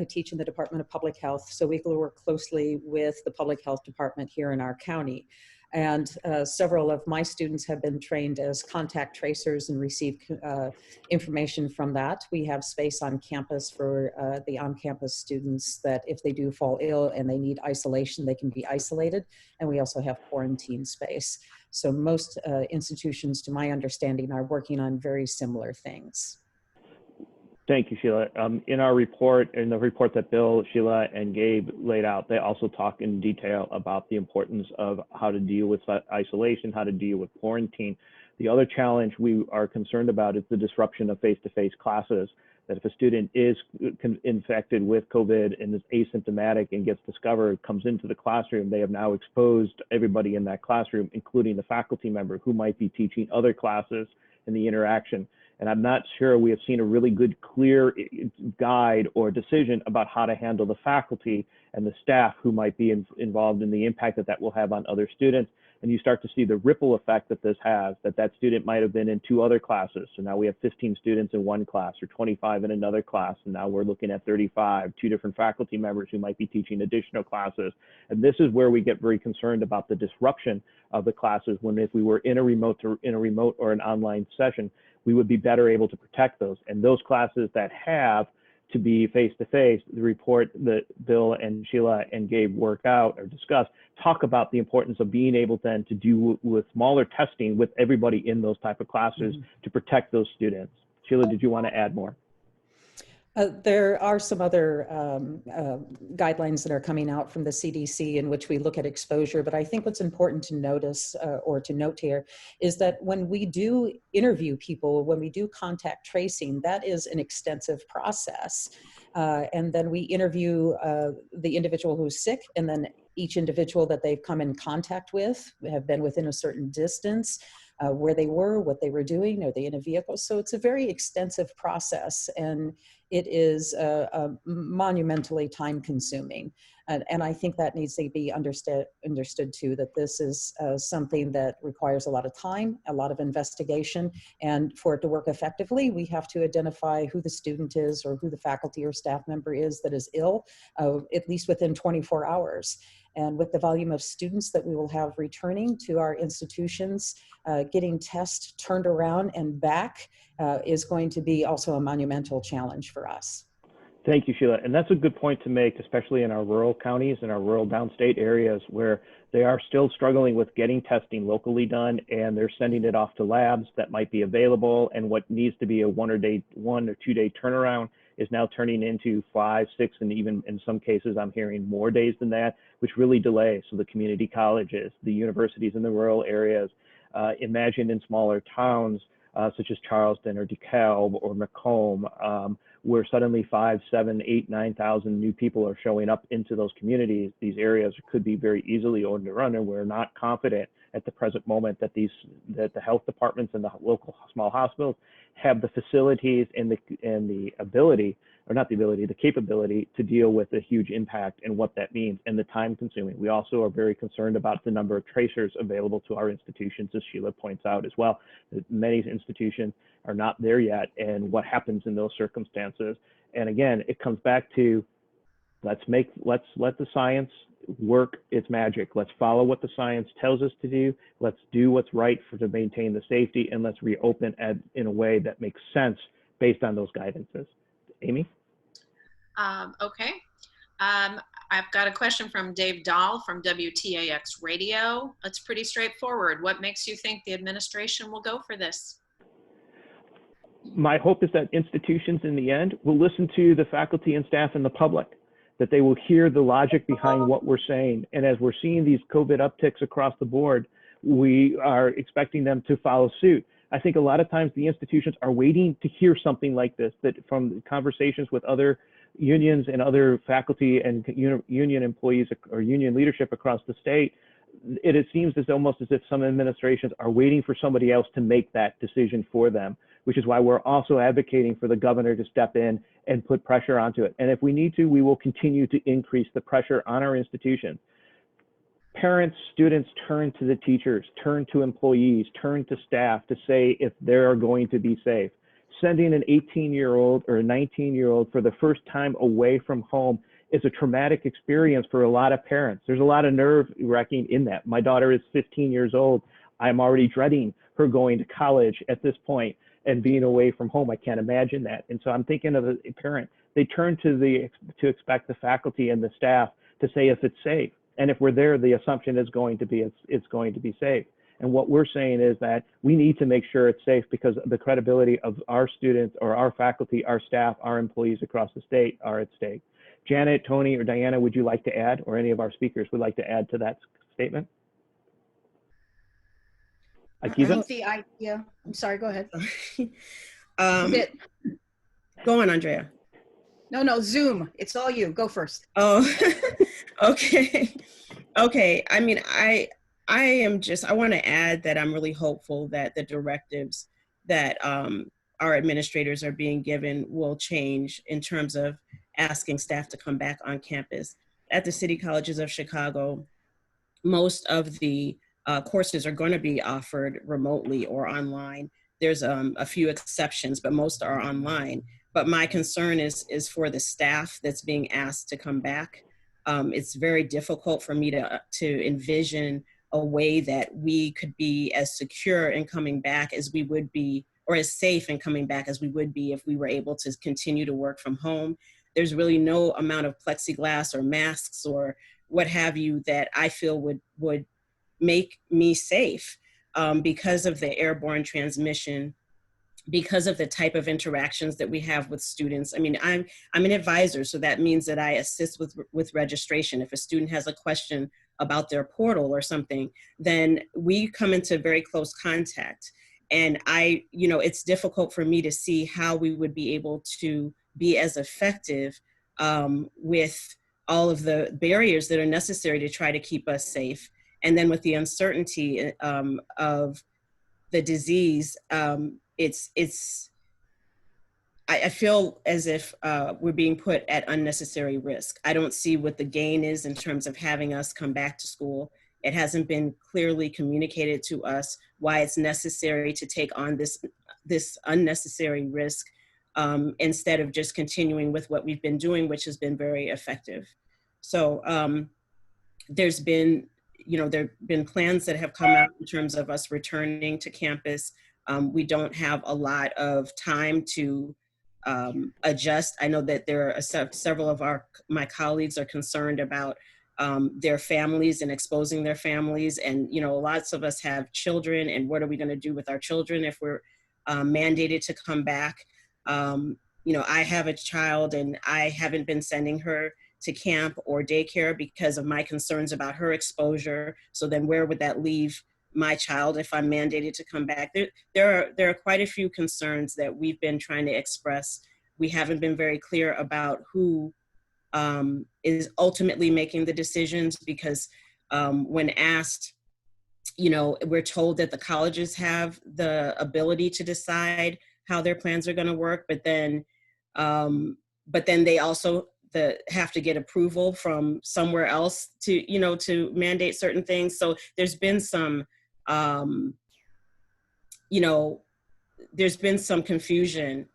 teach in the Department of Public Health, so we work closely with the Public Health Department here in our county. And several of my students have been trained as contact tracers and receive information from that. We have space on campus for the on-campus students that if they do fall ill and they need isolation, they can be isolated. And we also have quarantine space. So most institutions, to my understanding, are working on very similar things. Thank you, Sheila. In our report, in the report that Bill, Sheila, and Gabe laid out, they also talk in detail about the importance of how to deal with isolation, how to deal with quarantine. The other challenge we are concerned about is the disruption of face-to-face classes, that if a student is infected with COVID and is asymptomatic and gets discovered, comes into the classroom, they have now exposed everybody in that classroom, including the faculty member who might be teaching other classes in the interaction. And I'm not sure we have seen a really good, clear guide or decision about how to handle the faculty and the staff who might be involved in the impact that will have on other students. And you start to see the ripple effect that this has, that student might have been in 2 other classes. So now we have 15 students in one class or 25 in another class. And now we're looking at 35, 2 different faculty members who might be teaching additional classes. And this is where we get very concerned about the disruption of the classes when if we were in a remote or an online session, we would be better able to protect those. And those classes that have to be face-to-face, the report that Bill and Sheila and Gabe work out or discuss, talk about the importance of being able then to do with smaller testing with everybody in those type of classes to protect those students. Sheila, did you want to add more? There are some other guidelines that are coming out from the CDC in which we look at exposure, but I think what's important to notice or to note here is that when we do interview people, when we do contact tracing, that is an extensive process. And then we interview the individual who's sick, and then each individual that they've come in contact with have been within a certain distance, where they were, what they were doing, are they in a vehicle? So it's a very extensive process, and it is monumentally time consuming. And I think that needs to be understood too, that this is something that requires a lot of time, a lot of investigation, and for it to work effectively, we have to identify who the student is or who the faculty or staff member is that is ill, at least within 24 hours. And with the volume of students that we will have returning to our institutions, getting tests turned around and back is going to be also a monumental challenge for us. Thank you, Sheila. And that's a good point to make, especially in our rural counties and our rural downstate areas where they are still struggling with getting testing locally done, and they're sending it off to labs that might be available. And what needs to be a 1 or 2 day turnaround is now turning into 5, 6, and even in some cases, I'm hearing more days than that, which really delays. So the community colleges, the universities in the rural areas, imagine in smaller towns such as Charleston or DeKalb or Macomb, where suddenly 5, 7, 8, 9,000 new people are showing up into those communities. These areas could be very easily overrun, and we're not confident at the present moment that the health departments and the local small hospitals have the facilities and the ability, or not the ability, the capability to deal with the huge impact and what that means and the time consuming. We also are very concerned about the number of tracers available to our institutions, as Sheila points out as well. Many institutions are not there yet, and what happens in those circumstances. And again, it comes back to Let's let the science work its magic. Let's follow what the science tells us to do. Let's do what's right to maintain the safety, and let's reopen in a way that makes sense based on those guidances. Amy? Okay. I've got a question from Dave Dahl from WTAX Radio. It's pretty straightforward. What makes you think the administration will go for this? My hope is that institutions in the end will listen to the faculty and staff and the public, that they will hear the logic behind what we're saying. And as we're seeing these COVID upticks across the board, we are expecting them to follow suit. I think a lot of times the institutions are waiting to hear something like this, that from conversations with other unions and other faculty and union employees or union leadership across the state, it seems almost as if some administrations are waiting for somebody else to make that decision for them, which is why we're also advocating for the governor to step in and put pressure onto it. And if we need to, we will continue to increase the pressure on our institutions. Parents, students turn to the teachers, turn to employees, turn to staff to say if they're going to be safe. Sending an 18-year-old or a 19-year-old for the first time away from home is a traumatic experience for a lot of parents. There's a lot of nerve wracking in that. My daughter is 15 years old. I'm already dreading her going to college at this point and being away from home. I can't imagine that. And so I'm thinking of a parent. They turn to expect the faculty and the staff to say if it's safe. And if we're there, the assumption is going to be it's going to be safe. And what we're saying is that we need to make sure it's safe because the credibility of our students or our faculty, our staff, our employees across the state are at stake. Janet, Tony, or Diana, would you like to add, or any of our speakers would like to add to that statement? I think the idea, I'm sorry, go ahead. Go on, Andrea. No, Zoom, it's all you, go first. Oh, okay. Okay, I mean, I want to add that I'm really hopeful that the directives that our administrators are being given will change in terms of asking staff to come back on campus. At the City Colleges of Chicago, most of the courses are going to be offered remotely or online. There's a few exceptions, but most are online. But my concern is for the staff that's being asked to come back. It's very difficult for me to envision a way that we could be as secure in coming back as we would be, or as safe in coming back as we would be if we were able to continue to work from home. There's really no amount of plexiglass or masks or what have you that I feel would make me safe because of the airborne transmission, because of the type of interactions that we have with students. I mean, I'm an advisor, so that means that I assist with registration. If a student has a question about their portal or something, then we come into very close contact. And it's difficult for me to see how we would be able to be as effective with all of the barriers that are necessary to try to keep us safe. And then with the uncertainty of the disease, I feel as if we're being put at unnecessary risk. I don't see what the gain is in terms of having us come back to school. It hasn't been clearly communicated to us why it's necessary to take on this unnecessary risk instead of just continuing with what we've been doing, which has been very effective. So there have been plans that have come out in terms of us returning to campus. We don't have a lot of time to adjust. I know that there are several of my colleagues are concerned about their families and exposing their families. And, lots of us have children, and what are we going to do with our children if we're mandated to come back? I have a child and I haven't been sending her to camp or daycare because of my concerns about her exposure. So then where would that leave my child if I'm mandated to come back? There are quite a few concerns that we've been trying to express. We haven't been very clear about who is ultimately making the decisions because when asked, we're told that the colleges have the ability to decide how their plans are going to work, but then they also have to get approval from somewhere else to mandate certain things. So there's been some there's been some confusion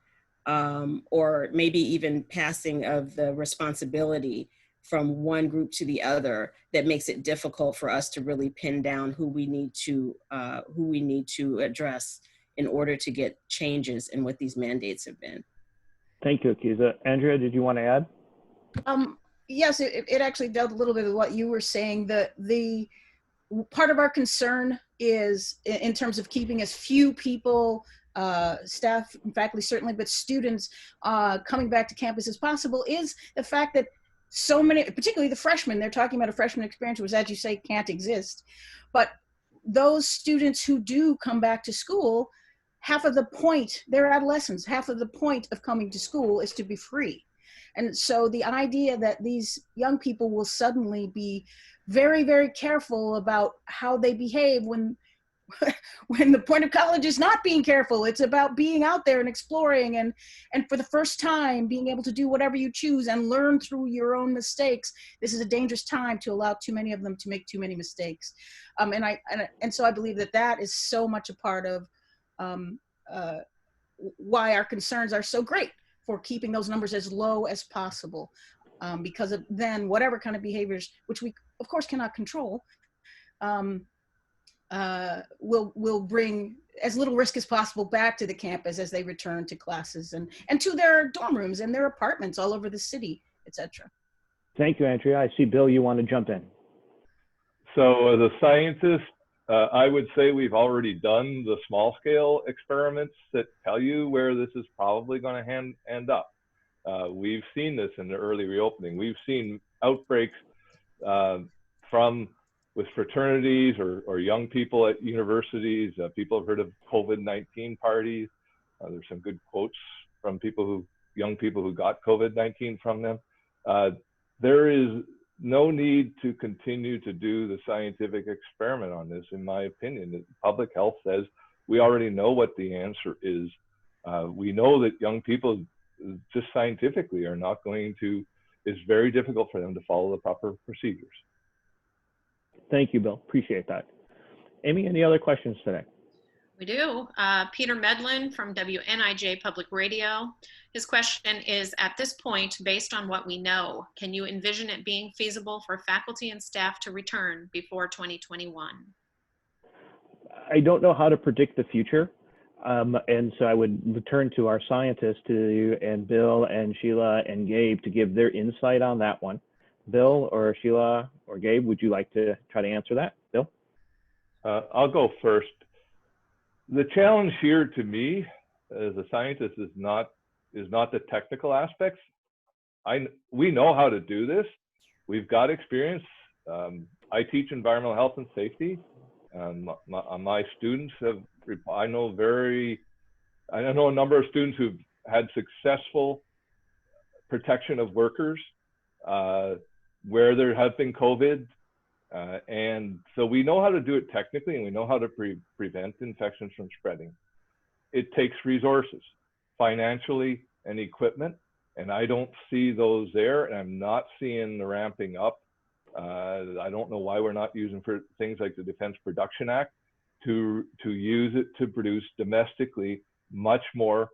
or maybe even passing of the responsibility from one group to the other that makes it difficult for us to really pin down who we need to address in order to get changes in what these mandates have been. Thank you, Akiza. Andrea, did you want to add? Yes, it actually dealt a little bit with what you were saying. The part of our concern is in terms of keeping as few people, staff and faculty certainly, but students coming back to campus as possible, is the fact that so many, particularly the freshmen, they're talking about a freshman experience, which, as you say, can't exist. But those students who do come back to school, half of the point, they're adolescents, half of the point of coming to school is to be free. And so the idea that these young people will suddenly be very, very careful about how they behave when the point of college is not being careful. It's about being out there and exploring and for the first time being able to do whatever you choose and learn through your own mistakes. This is a dangerous time to allow too many of them to make too many mistakes. And so I believe that is so much a part of why our concerns are so great for keeping those numbers as low as possible, because of then whatever kind of behaviors, which we of course cannot control, will bring as little risk as possible back to the campus as they return to classes and to their dorm rooms and their apartments all over the city, etc. Thank you, Andrea. I see, Bill, you want to jump in. So as a scientist, I would say we've already done the small scale experiments that tell you where this is probably going to end up. We've seen this in the early reopening. We've seen outbreaks with fraternities or young people at universities. People have heard of COVID-19 parties. There's some good quotes from young people who got COVID-19 from them. There is no need to continue to do the scientific experiment on this, in my opinion. Public health says we already know what the answer is. We know that young people just scientifically are not going to, it's very difficult for them to follow the proper procedures. Thank you, Bill. Appreciate that. Amy, any other questions today? We do. Peter Medlin from WNIJ Public Radio. His question is, at this point, based on what we know, can you envision it being feasible for faculty and staff to return before 2021? I don't know how to predict the future. And so I would return to our scientists, and Bill and Sheila and Gabe, to give their insight on that one. Bill or Sheila or Gabe, would you like to try to answer that? Bill? I'll go first. The challenge here to me as a scientist is not the technical aspects. We know how to do this. We've got experience. I teach environmental health and safety. My students I know a number of students who've had successful protection of workers where there has been COVID. And so we know how to do it technically, and we know how to prevent infections from spreading. It takes resources, financially and equipment, and I don't see those there, and I'm not seeing the ramping up. I don't know why we're not using for things like the Defense Production Act to use it to produce domestically much more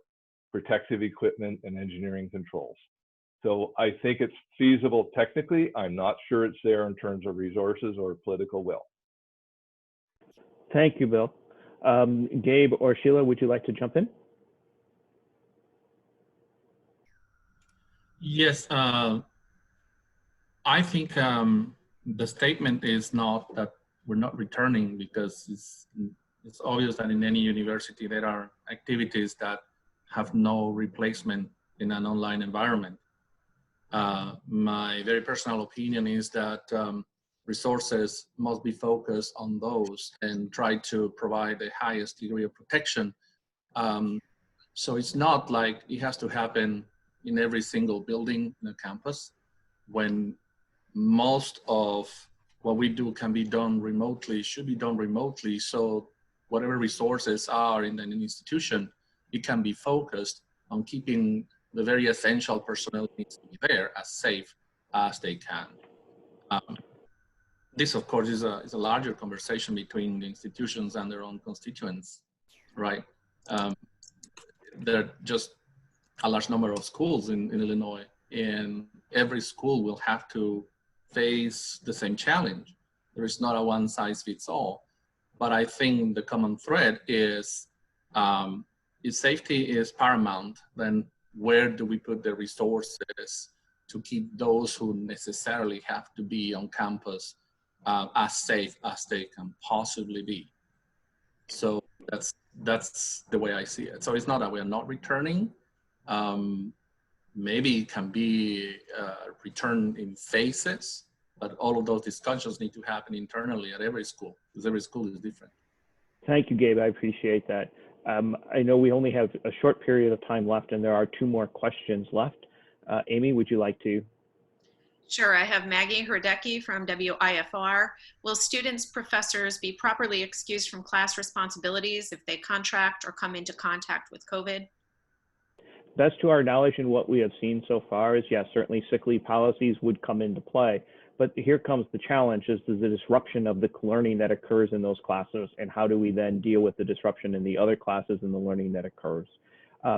protective equipment and engineering controls. So I think it's feasible technically. I'm not sure it's there in terms of resources or political will. Thank you, Bill. Gabe or Sheila, would you like to jump in? Yes, I think the statement is not that we're not returning, because it's obvious that in any university there are activities that have no replacement in an online environment. My very personal opinion is that resources must be focused on those and try to provide the highest degree of protection. So it's not like it has to happen in every single building in a campus, when most of what we do can be done remotely, should be done remotely. So whatever resources are in an institution, it can be focused on keeping the very essential personnel needs to be there as safe as they can. This, of course, is a larger conversation between the institutions and their own constituents, right? There are just a large number of schools in Illinois, and every school will have to face the same challenge. There is not a one size fits all, but I think the common thread is if safety is paramount, then where do we put the resources to keep those who necessarily have to be on campus as safe as they can possibly be? So that's the way I see it. So it's not that we're not returning. Maybe it can be returned in phases, but all of those discussions need to happen internally at every school, because every school is different. Thank you, Gabe. I appreciate that. I know we only have a short period of time left, and there are 2 more questions left. Amy, would you like to? Sure, I have Maggie Hrdecki from WIFR. Will students, professors be properly excused from class responsibilities if they contract or come into contact with COVID? Best to our knowledge and what we have seen so far is, yes, certainly sick leave policies would come into play. But here comes the challenge, is the disruption of the learning that occurs in those classes, and how do we then deal with the disruption in the other classes and the learning that occurs?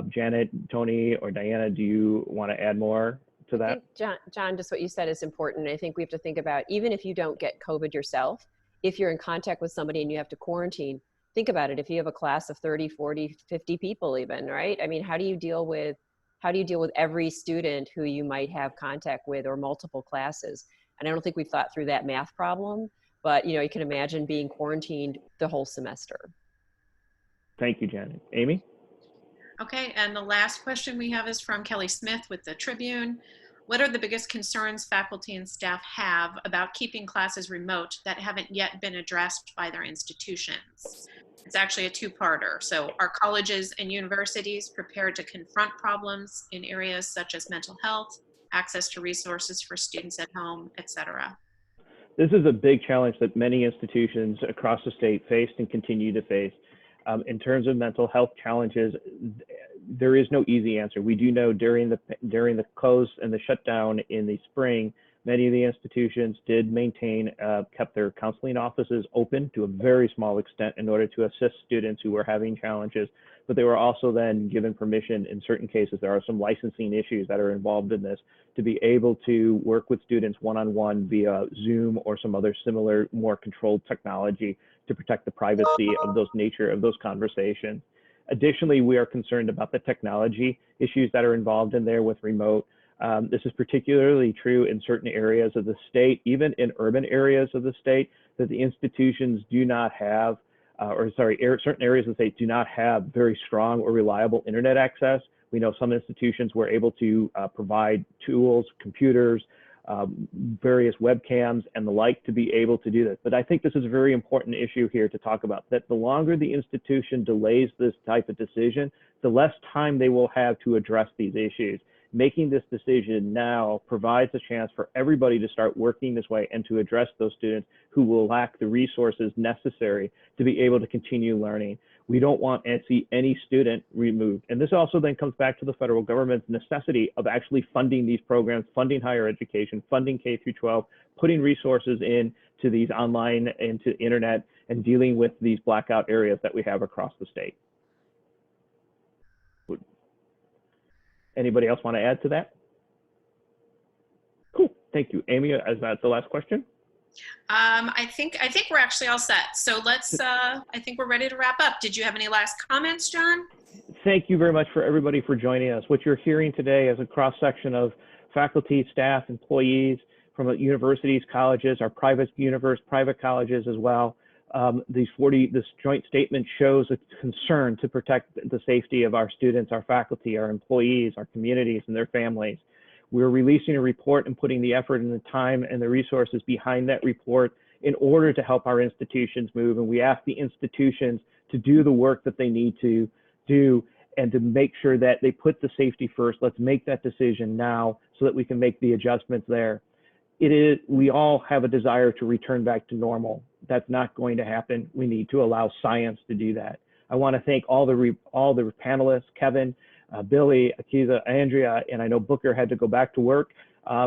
Janet, Tony, or Diana, do you want to add more to that? I think, John, just what you said is important. I think we have to think about, even if you don't get COVID yourself, if you're in contact with somebody and you have to quarantine, think about it. If you have a class of 30, 40, 50 people even, right? I mean, how do you deal with every student who you might have contact with, or multiple classes? And I don't think we've thought through that math problem, but you can imagine being quarantined the whole semester. Thank you, Janet. Amy? Okay, and the last question we have is from Kelly Smith with the Tribune. What are the biggest concerns faculty and staff have about keeping classes remote that haven't yet been addressed by their institutions? It's actually a 2-parter. So are colleges and universities prepared to confront problems in areas such as mental health, access to resources for students at home, etc.? This is a big challenge that many institutions across the state faced and continue to face. In terms of mental health challenges, there is no easy answer. We do know during the close and the shutdown in the spring, many of the institutions did maintain, kept their counseling offices open to a very small extent in order to assist students who were having challenges. But they were also then given permission, in certain cases, there are some licensing issues that are involved in this, to be able to work with students one-on-one via Zoom or some other similar, more controlled technology to protect the privacy of those conversations. Additionally, we are concerned about the technology issues that are involved in there with remote. This is particularly true in certain areas of the state, even in urban areas of the state, that the institutions do not have, certain areas of the state do not have very strong or reliable internet access. We know some institutions were able to provide tools, computers, various webcams and the like to be able to do this. But I think this is a very important issue here to talk about, that the longer the institution delays this type of decision, the less time they will have to address these issues. Making this decision now provides a chance for everybody to start working this way and to address those students who will lack the resources necessary to be able to continue learning. We don't want to see any student removed. And this also then comes back to the federal government's necessity of actually funding these programs, funding higher education, funding K through 12, putting resources into these online, into internet, and dealing with these blackout areas that we have across the state. Anybody else want to add to that? Cool, thank you. Amy, is that the last question? I think we're actually all set. So let's, I think we're ready to wrap up. Did you have any last comments, John? Thank you very much for everybody for joining us. What you're hearing today is a cross-section of faculty, staff, employees from universities, colleges, our private colleges as well. This joint statement shows a concern to protect the safety of our students, our faculty, our employees, our communities, and their families. We're releasing a report and putting the effort and the time and the resources behind that report in order to help our institutions move. And we ask the institutions to do the work that they need to do and to make sure that they put the safety first. Let's make that decision now so that we can make the adjustments there. We all have a desire to return back to normal. That's not going to happen. We need to allow science to do that. I want to thank all the panelists, Kevin, Billy, Akiza, Andrea, and I know Booker had to go back to work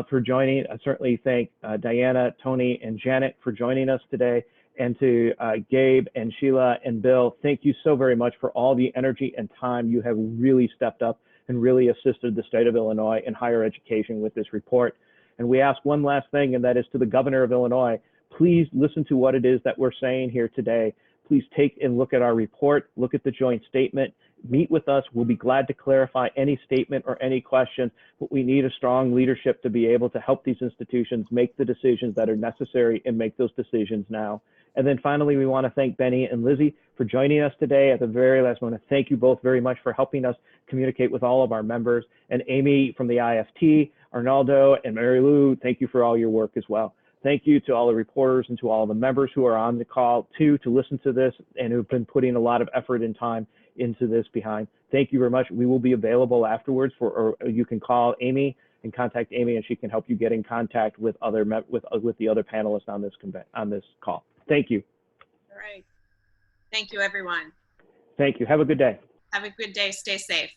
for joining. I certainly thank Diana, Tony, and Janet for joining us today. And to Gabe and Sheila and Bill, thank you so very much for all the energy and time. You have really stepped up and really assisted the state of Illinois in higher education with this report. And we ask one last thing, and that is to the governor of Illinois, please listen to what it is that we're saying here today. Please take and look at our report, look at the joint statement, meet with us. We'll be glad to clarify any statement or any question, but we need a strong leadership to be able to help these institutions make the decisions that are necessary and make those decisions now. And then finally, we want to thank Benny and Lizzie for joining us today. At the very last, I want to thank you both very much for helping us communicate with all of our members. And Amy from the IFT, Arnaldo, and Mary Lou, thank you for all your work as well. Thank you to all the reporters and to all the members who are on the call too, to listen to this and who've been putting a lot of effort and time into this behind. Thank you very much. We will be available afterwards or you can call Amy and contact Amy, and she can help you get in contact with the other panelists on this call. Thank you. All right. Thank you, everyone. Thank you. Have a good day. Have a good day. Stay safe.